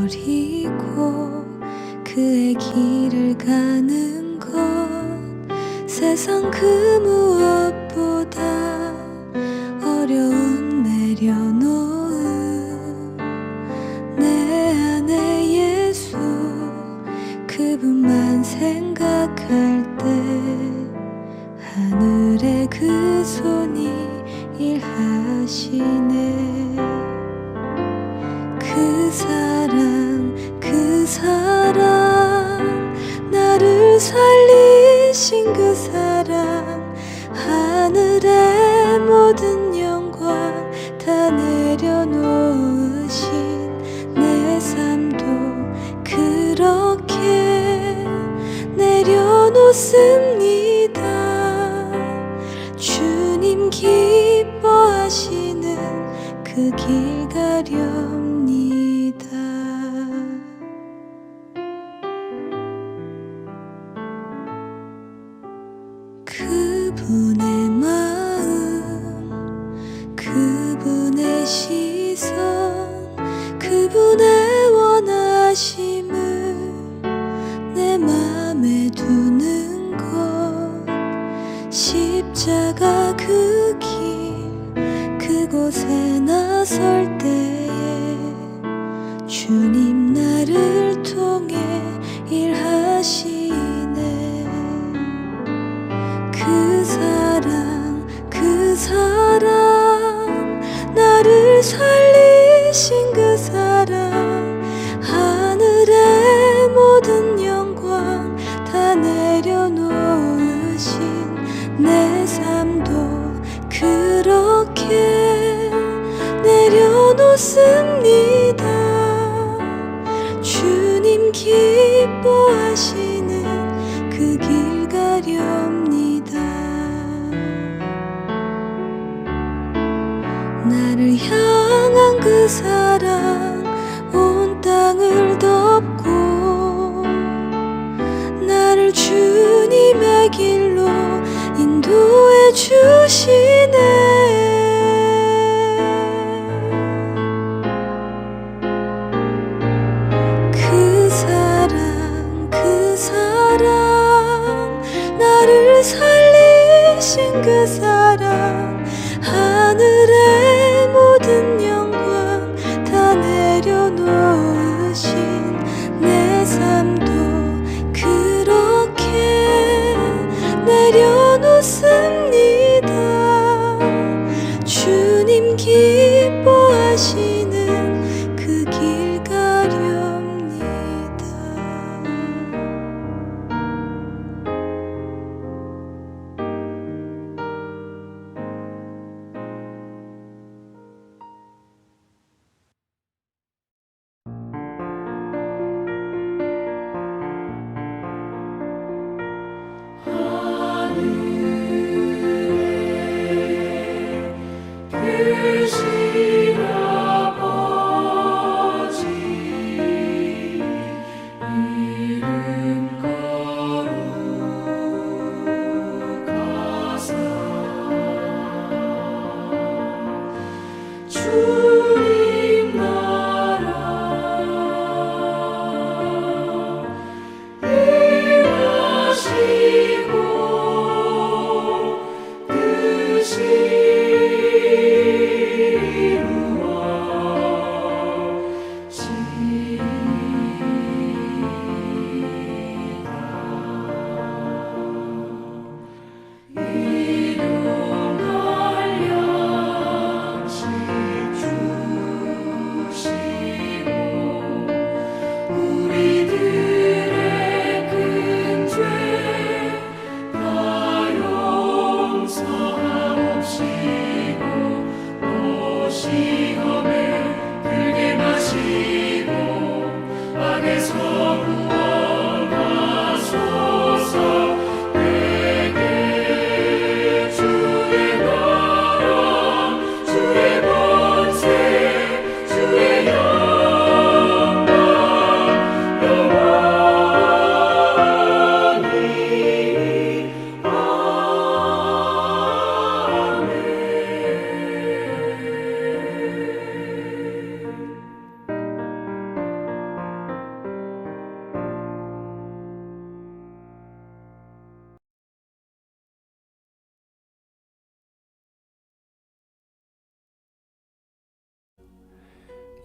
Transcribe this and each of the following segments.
버리고 그의 길을 가는 것 세상 그 무엇보다 어려운 내려놓음 내 안에 예수 그분만 생각할 때 하늘의 그 손이 일하시네. 그 사랑 나를 살리신 그 사랑 하늘의 모든 영광 다 내려놓으신 내 삶도 그렇게 내려놓습니다. 주님 기뻐하시는 그 길 가렵니다. 그분의 마음 그분의 시선 그분의 원하심을 내 맘에 두는 것 십자가 그 길 그곳에 나설 때에 주님 나를 통해 일하시네. 그 사랑 나를 살리신 그 사랑 하늘의 모든 영광 다 내려놓으신 내 삶도 그렇게 내려놓습니다. 주님 기뻐하시는 그 길 가렵니다. 나를 향한 그 사랑 온 땅을 덮고 나를 주님의 길로 인도해 주시네. 그 사랑 나를 살리신 그 사랑 하늘의 모든 영광 다 내려놓으신 내 삶도 그렇게 내려놓습니다. 주님 기뻐하시는 그 길 가렵니다. 하늘에 계시다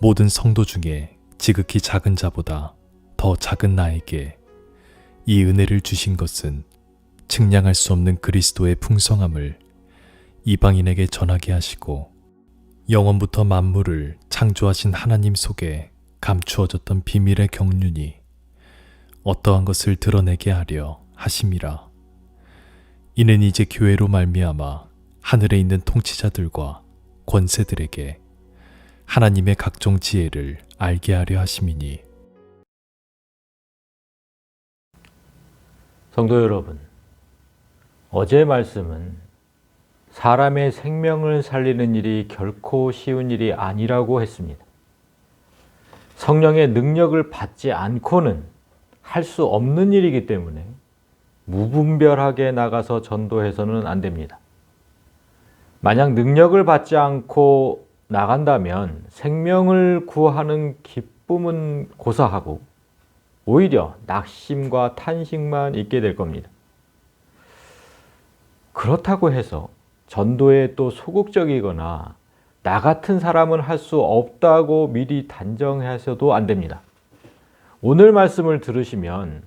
모든 성도 중에 지극히 작은 자보다 더 작은 나에게 이 은혜를 주신 것은 측량할 수 없는 그리스도의 풍성함을 이방인에게 전하게 하시고 영원부터 만물을 창조하신 하나님 속에 감추어졌던 비밀의 경륜이 어떠한 것을 드러내게 하려 하심이라. 이는 이제 교회로 말미암아 하늘에 있는 통치자들과 권세들에게 하나님의 각종 지혜를 알게 하려 하심이니. 성도 여러분, 어제 말씀은 사람의 생명을 살리는 일이 결코 쉬운 일이 아니라고 했습니다. 성령의 능력을 받지 않고는 할 수 없는 일이기 때문에 무분별하게 나가서 전도해서는 안 됩니다. 만약 능력을 받지 않고 나간다면 생명을 구하는 기쁨은 고사하고 오히려 낙심과 탄식만 있게 될 겁니다. 그렇다고 해서 전도에 또 소극적이거나 나 같은 사람은 할 수 없다고 미리 단정해서도 안 됩니다. 오늘 말씀을 들으시면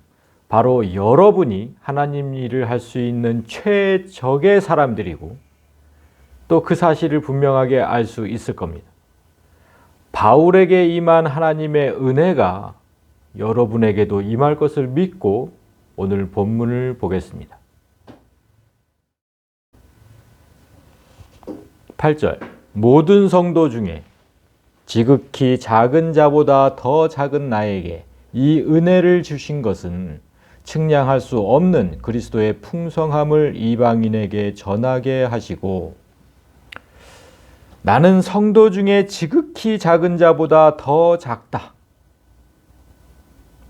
바로 여러분이 하나님 일을 할 수 있는 최적의 사람들이고 또 그 사실을 분명하게 알 수 있을 겁니다. 바울에게 임한 하나님의 은혜가 여러분에게도 임할 것을 믿고 오늘 본문을 보겠습니다. 8절, 모든 성도 중에 지극히 작은 자보다 더 작은 나에게 이 은혜를 주신 것은 측량할 수 없는 그리스도의 풍성함을 이방인에게 전하게 하시고, 나는 성도 중에 지극히 작은 자보다 더 작다.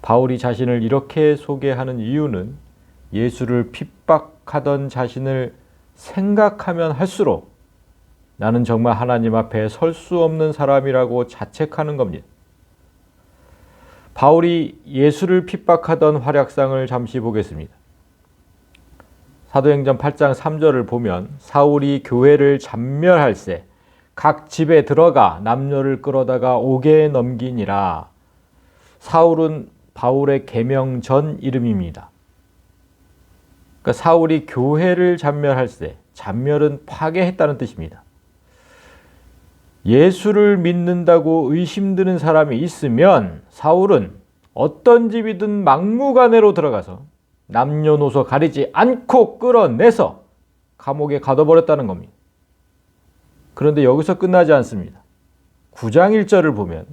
바울이 자신을 이렇게 소개하는 이유는 예수를 핍박하던 자신을 생각하면 할수록 나는 정말 하나님 앞에 설 수 없는 사람이라고 자책하는 겁니다. 바울이 예수를 핍박하던 활약상을 잠시 보겠습니다. 사도행전 8장 3절을 보면 사울이 교회를 잔멸할세 각 집에 들어가 남녀를 끌어다가 옥에 넘기니라. 사울은 바울의 계명 전 이름입니다. 그러니까 사울이 교회를 잔멸할세, 잔멸은 파괴했다는 뜻입니다. 예수를 믿는다고 의심드는 사람이 있으면 사울은 어떤 집이든 막무가내로 들어가서 남녀노소 가리지 않고 끌어내서 감옥에 가둬버렸다는 겁니다. 그런데 여기서 끝나지 않습니다. 9장 1절을 보면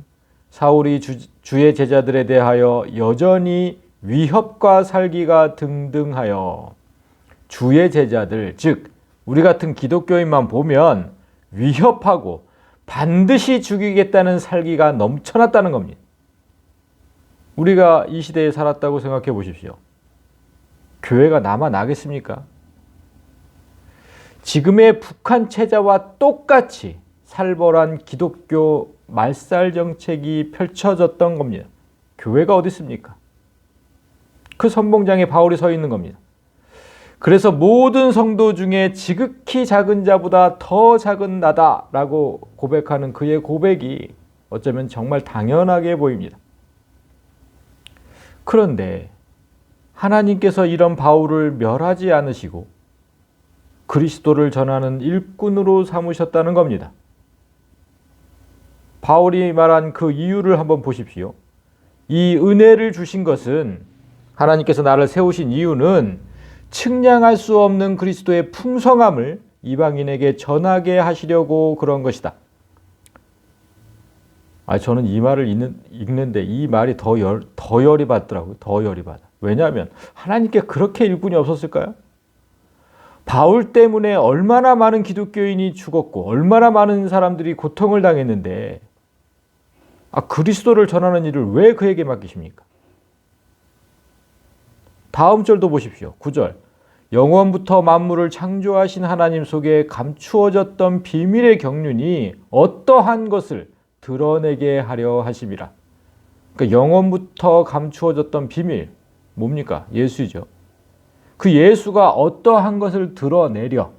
사울이 주의 제자들에 대하여 여전히 위협과 살기가 등등하여, 주의 제자들, 즉 우리 같은 기독교인만 보면 위협하고 반드시 죽이겠다는 살기가 넘쳐났다는 겁니다. 우리가 이 시대에 살았다고 생각해 보십시오. 교회가 남아나겠습니까? 지금의 북한 체제와 똑같이 살벌한 기독교 말살 정책이 펼쳐졌던 겁니다. 교회가 어디 있습니까? 그 선봉장에 바울이 서 있는 겁니다. 그래서 모든 성도 중에 지극히 작은 자보다 더 작은 나다라고 고백하는 그의 고백이 어쩌면 정말 당연하게 보입니다. 그런데 하나님께서 이런 바울을 멸하지 않으시고 그리스도를 전하는 일꾼으로 삼으셨다는 겁니다. 바울이 말한 그 이유를 한번 보십시오. 이 은혜를 주신 것은, 하나님께서 나를 세우신 이유는 측량할 수 없는 그리스도의 풍성함을 이방인에게 전하게 하시려고 그런 것이다. 저는 이 말을 읽는데 이 말이 더 열이 받더라고요. 더 열이 받아. 왜냐하면 하나님께 그렇게 일꾼이 없었을까요? 바울 때문에 얼마나 많은 기독교인이 죽었고 얼마나 많은 사람들이 고통을 당했는데 그리스도를 전하는 일을 왜 그에게 맡기십니까? 다음 절도 보십시오. 9절. 영원부터 만물을 창조하신 하나님 속에 감추어졌던 비밀의 경륜이 어떠한 것을 드러내게 하려 하심이라. 그러니까 영원부터 감추어졌던 비밀, 뭡니까? 예수죠. 그 예수가 어떠한 것을 드러내려.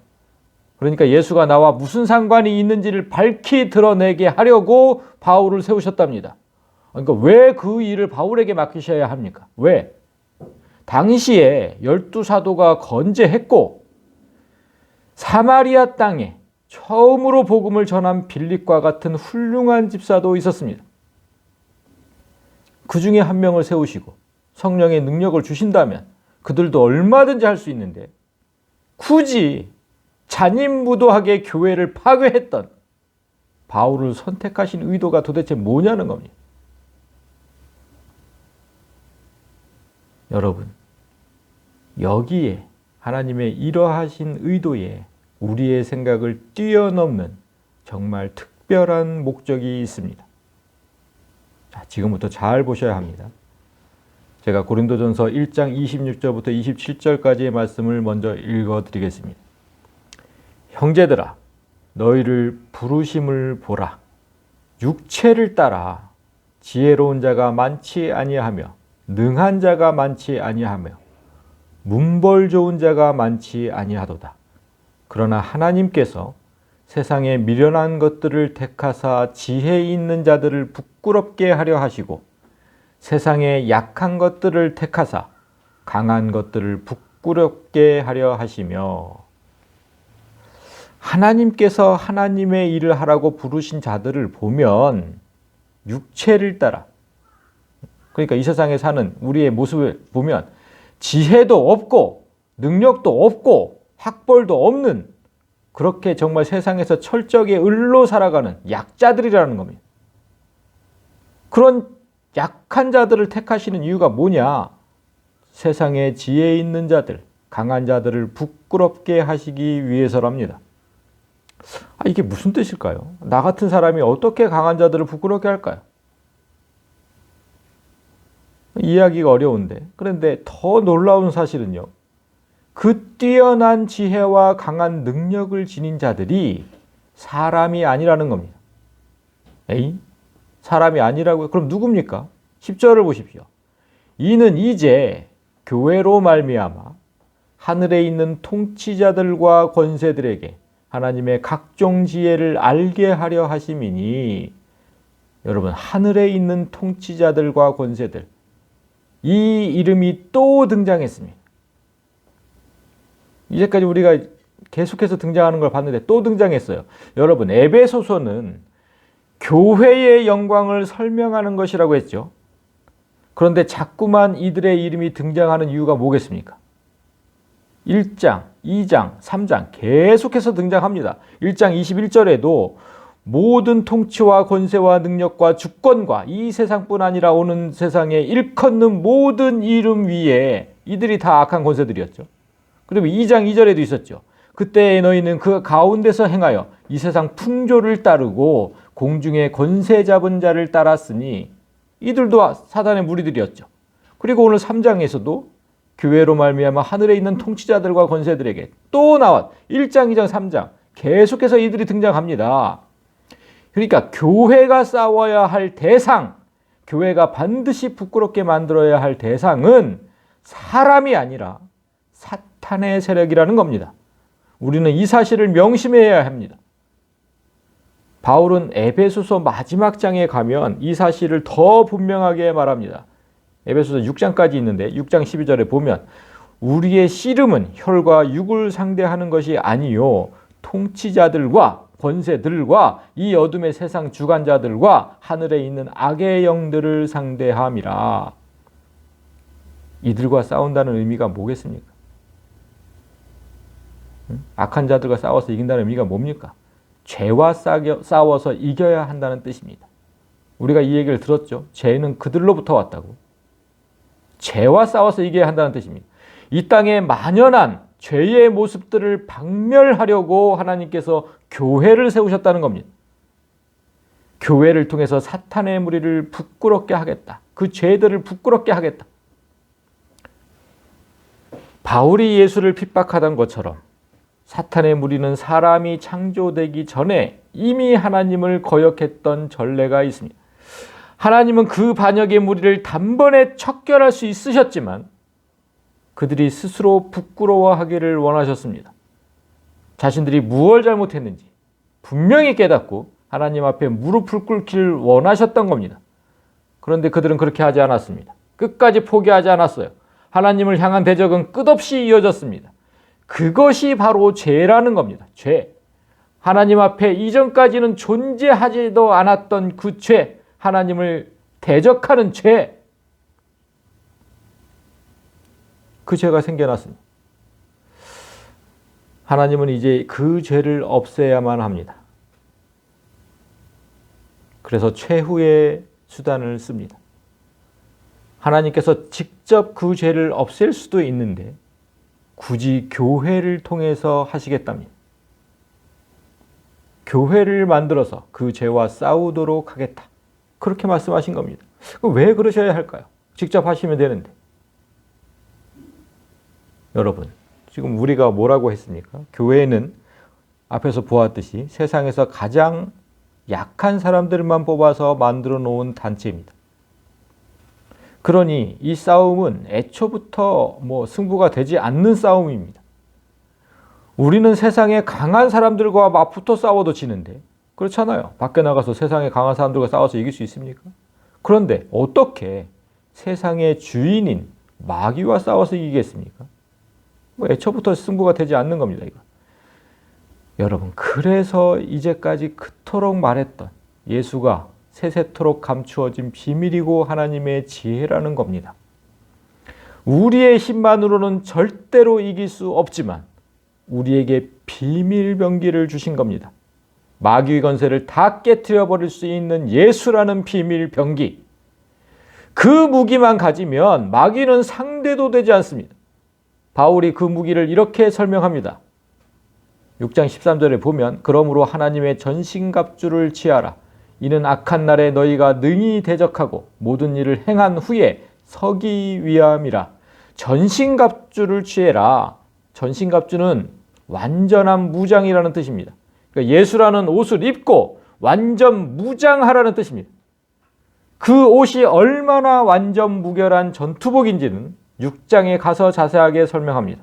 그러니까 예수가 나와 무슨 상관이 있는지를 밝히 드러내게 하려고 바울을 세우셨답니다. 그러니까 왜 그 일을 바울에게 맡기셔야 합니까? 왜? 당시에 12사도가 건재했고 사마리아 땅에 처음으로 복음을 전한 빌립과 같은 훌륭한 집사도 있었습니다. 그 중에 한 명을 세우시고 성령의 능력을 주신다면 그들도 얼마든지 할 수 있는데 굳이 잔인무도하게 교회를 파괴했던 바울을 선택하신 의도가 도대체 뭐냐는 겁니다. 여러분, 여기에 하나님의 이러하신 의도에 우리의 생각을 뛰어넘는 정말 특별한 목적이 있습니다. 자, 지금부터 잘 보셔야 합니다. 제가 고린도전서 1장 26절부터 27절까지의 말씀을 먼저 읽어드리겠습니다. 형제들아, 너희를 부르심을 보라. 육체를 따라 지혜로운 자가 많지 아니하며 능한 자가 많지 아니하며 문벌 좋은 자가 많지 아니하도다. 그러나 하나님께서 세상에 미련한 것들을 택하사 지혜 있는 자들을 부끄럽게 하려 하시고 세상에 약한 것들을 택하사 강한 것들을 부끄럽게 하려 하시며 하나님께서 하나님의 일을 하라고 부르신 자들을 보면 육체를 따라, 그러니까 이 세상에 사는 우리의 모습을 보면 지혜도 없고 능력도 없고 학벌도 없는 그렇게 정말 세상에서 철저하게 을로 살아가는 약자들이라는 겁니다. 그런 약한 자들을 택하시는 이유가 뭐냐? 세상에 지혜 있는 자들, 강한 자들을 부끄럽게 하시기 위해서랍니다. 이게 무슨 뜻일까요? 나 같은 사람이 어떻게 강한 자들을 부끄럽게 할까요? 이해하기가 어려운데, 그런데 더 놀라운 사실은요, 그 뛰어난 지혜와 강한 능력을 지닌 자들이 사람이 아니라는 겁니다. 에이? 사람이 아니라고요? 그럼 누굽니까? 10절을 보십시오. 이는 이제 교회로 말미암아 하늘에 있는 통치자들과 권세들에게 하나님의 각종 지혜를 알게 하려 하심이니, 여러분, 하늘에 있는 통치자들과 권세들, 이 이름이 또 등장했습니다. 이제까지 우리가 계속해서 등장하는 걸 봤는데 또 등장했어요. 여러분, 에베소서는 교회의 영광을 설명하는 것이라고 했죠. 그런데 자꾸만 이들의 이름이 등장하는 이유가 뭐겠습니까? 1장, 2장, 3장 계속해서 등장합니다. 1장 21절에도 모든 통치와 권세와 능력과 주권과 이 세상뿐 아니라 오는 세상에 일컫는 모든 이름 위에 이들이 다 악한 권세들이었죠. 그리고 2장 2절에도 있었죠. 그때 너희는 그 가운데서 행하여 이 세상 풍조를 따르고 공중의 권세 잡은 자를 따랐으니 이들도 사단의 무리들이었죠. 그리고 오늘 3장에서도 교회로 말미암아 하늘에 있는 통치자들과 권세들에게 또 나왔 1장, 2장, 3장 계속해서 이들이 등장합니다. 그러니까 교회가 싸워야 할 대상, 교회가 반드시 부끄럽게 만들어야 할 대상은 사람이 아니라 사탄의 세력이라는 겁니다. 우리는 이 사실을 명심해야 합니다. 바울은 에베소서 마지막 장에 가면 이 사실을 더 분명하게 말합니다. 에베소서 6장까지 있는데 6장 12절에 보면 우리의 씨름은 혈과 육을 상대하는 것이 아니요 통치자들과 권세들과 이 어둠의 세상 주관자들과 하늘에 있는 악의 영들을 상대함이라. 이들과 싸운다는 의미가 뭐겠습니까? 악한 자들과 싸워서 이긴다는 의미가 뭡니까? 죄와 싸워서 이겨야 한다는 뜻입니다. 우리가 이 얘기를 들었죠. 죄는 그들로부터 왔다고. 죄와 싸워서 이겨야 한다는 뜻입니다. 이 땅에 만연한 죄의 모습들을 박멸하려고 하나님께서 교회를 세우셨다는 겁니다. 교회를 통해서 사탄의 무리를 부끄럽게 하겠다. 그 죄들을 부끄럽게 하겠다. 바울이 예수를 핍박하던 것처럼 사탄의 무리는 사람이 창조되기 전에 이미 하나님을 거역했던 전례가 있습니다. 하나님은 그 반역의 무리를 단번에 척결할 수 있으셨지만 그들이 스스로 부끄러워하기를 원하셨습니다. 자신들이 무엇을 잘못했는지 분명히 깨닫고 하나님 앞에 무릎을 꿇기를 원하셨던 겁니다. 그런데 그들은 그렇게 하지 않았습니다. 끝까지 포기하지 않았어요. 하나님을 향한 대적은 끝없이 이어졌습니다. 그것이 바로 죄라는 겁니다. 죄. 하나님 앞에 이전까지는 존재하지도 않았던 그 죄, 하나님을 대적하는 죄, 그 죄가 생겨났습니다. 하나님은 이제 그 죄를 없애야만 합니다. 그래서 최후의 수단을 씁니다. 하나님께서 직접 그 죄를 없앨 수도 있는데 굳이 교회를 통해서 하시겠답니다. 교회를 만들어서 그 죄와 싸우도록 하겠다. 그렇게 말씀하신 겁니다. 왜 그러셔야 할까요? 직접 하시면 되는데. 여러분, 지금 우리가 뭐라고 했습니까? 교회는 앞에서 보았듯이 세상에서 가장 약한 사람들만 뽑아서 만들어 놓은 단체입니다. 그러니 이 싸움은 애초부터 승부가 되지 않는 싸움입니다. 우리는 세상에 강한 사람들과 맞붙어 싸워도 지는데, 그렇잖아요. 밖에 나가서 세상에 강한 사람들과 싸워서 이길 수 있습니까? 그런데 어떻게 세상의 주인인 마귀와 싸워서 이기겠습니까? 애초부터 승부가 되지 않는 겁니다, 이거. 여러분, 그래서 이제까지 그토록 말했던 예수가 세세토록 감추어진 비밀이고 하나님의 지혜라는 겁니다. 우리의 힘만으로는 절대로 이길 수 없지만 우리에게 비밀 병기를 주신 겁니다. 마귀의 권세를 다 깨트려 버릴 수 있는 예수라는 비밀 병기. 그 무기만 가지면 마귀는 상대도 되지 않습니다. 바울이 그 무기를 이렇게 설명합니다. 6장 13절에 보면 그러므로 하나님의 전신갑주를 취하라. 이는 악한 날에 너희가 능히 대적하고 모든 일을 행한 후에 서기 위함이라. 전신갑주를 취해라. 전신갑주는 완전한 무장이라는 뜻입니다. 그러니까 예수라는 옷을 입고 완전 무장하라는 뜻입니다. 그 옷이 얼마나 완전 무결한 전투복인지는 6장에 가서 자세하게 설명합니다.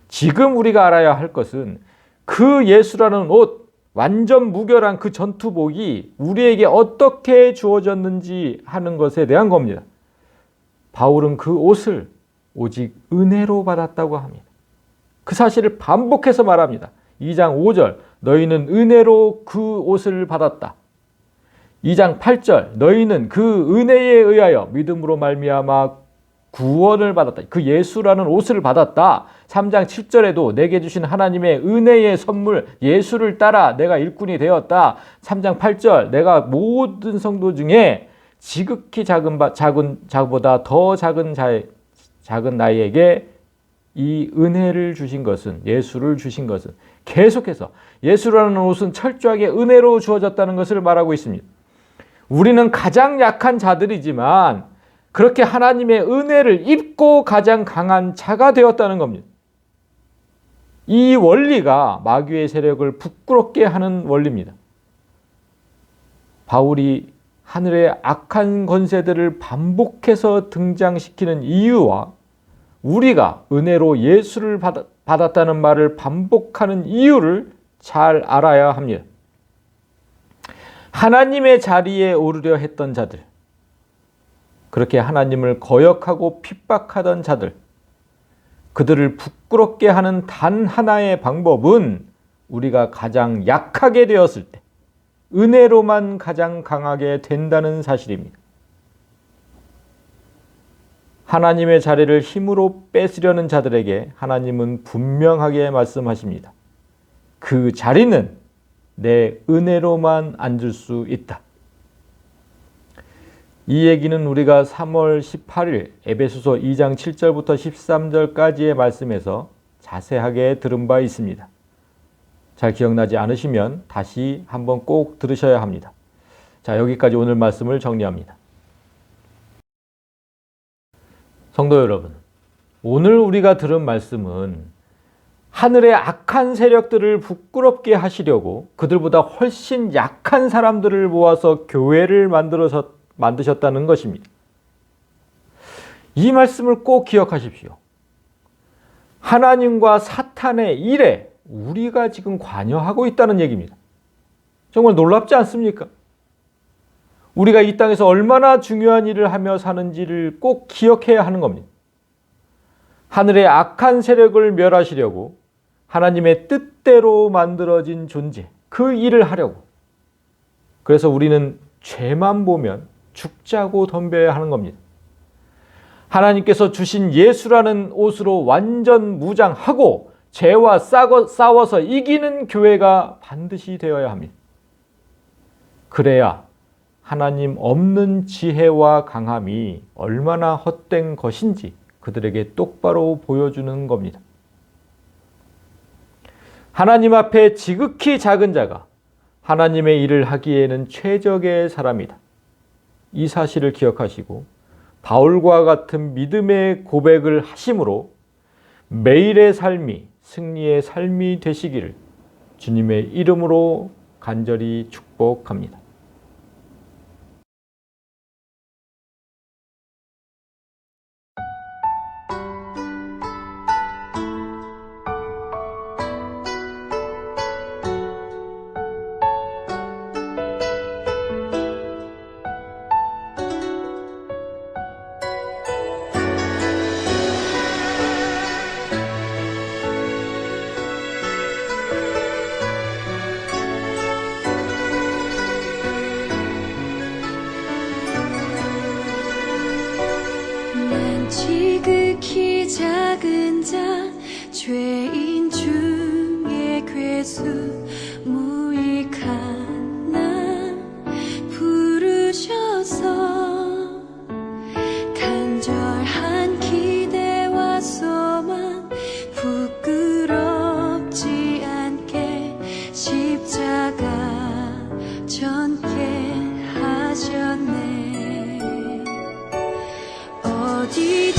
지금 우리가 알아야 할 것은 그 예수라는 옷, 완전 무결한 그 전투복이 우리에게 어떻게 주어졌는지 하는 것에 대한 겁니다. 바울은 그 옷을 오직 은혜로 받았다고 합니다. 그 사실을 반복해서 말합니다. 2장 5절 너희는 은혜로 그 옷을 받았다. 2장 8절 너희는 그 은혜에 의하여 믿음으로 말미암아 구원을 받았다. 그 예수라는 옷을 받았다. 3장 7절에도 내게 주신 하나님의 은혜의 선물 예수를 따라 내가 일꾼이 되었다. 3장 8절 내가 모든 성도 중에 지극히 자보다 더 작은 나이에게 이 은혜를 주신 것은, 예수를 주신 것은, 계속해서 예수라는 옷은 철저하게 은혜로 주어졌다는 것을 말하고 있습니다. 우리는 가장 약한 자들이지만 그렇게 하나님의 은혜를 입고 가장 강한 자가 되었다는 겁니다. 이 원리가 마귀의 세력을 부끄럽게 하는 원리입니다. 바울이 하늘의 악한 권세들을 반복해서 등장시키는 이유와 우리가 은혜로 예수를 받았다는 말을 반복하는 이유를 잘 알아야 합니다. 하나님의 자리에 오르려 했던 자들, 그렇게 하나님을 거역하고 핍박하던 자들, 그들을 부끄럽게 하는 단 하나의 방법은 우리가 가장 약하게 되었을 때 은혜로만 가장 강하게 된다는 사실입니다. 하나님의 자리를 힘으로 뺏으려는 자들에게 하나님은 분명하게 말씀하십니다. 그 자리는 내 은혜로만 앉을 수 있다. 이 얘기는 우리가 3월 18일 에베소서 2장 7절부터 13절까지의 말씀에서 자세하게 들은 바 있습니다. 잘 기억나지 않으시면 다시 한번 꼭 들으셔야 합니다. 자, 여기까지 오늘 말씀을 정리합니다. 성도 여러분, 오늘 우리가 들은 말씀은 하늘의 악한 세력들을 부끄럽게 하시려고 그들보다 훨씬 약한 사람들을 모아서 교회를 만드셨다는 것입니다. 이 말씀을 꼭 기억하십시오. 하나님과 사탄의 일에 우리가 지금 관여하고 있다는 얘기입니다. 정말 놀랍지 않습니까? 우리가 이 땅에서 얼마나 중요한 일을 하며 사는지를 꼭 기억해야 하는 겁니다. 하늘의 악한 세력을 멸하시려고 하나님의 뜻대로 만들어진 존재, 그 일을 하려고. 그래서 우리는 죄만 보면 죽자고 덤벼야 하는 겁니다. 하나님께서 주신 예수라는 옷으로 완전 무장하고 죄와 싸워서 이기는 교회가 반드시 되어야 합니다. 그래야 하나님 없는 지혜와 강함이 얼마나 헛된 것인지 그들에게 똑바로 보여주는 겁니다. 하나님 앞에 지극히 작은 자가 하나님의 일을 하기에는 최적의 사람이다. 이 사실을 기억하시고 바울과 같은 믿음의 고백을 하심으로 매일의 삶이 승리의 삶이 되시기를 주님의 이름으로 간절히 축복합니다. 난 지극히 작은 자 죄인 중에 괴수 무익한 나 부르셔서 간절한 기대와 소망 부끄럽지 않게 십자가 전개 하셨네. 어디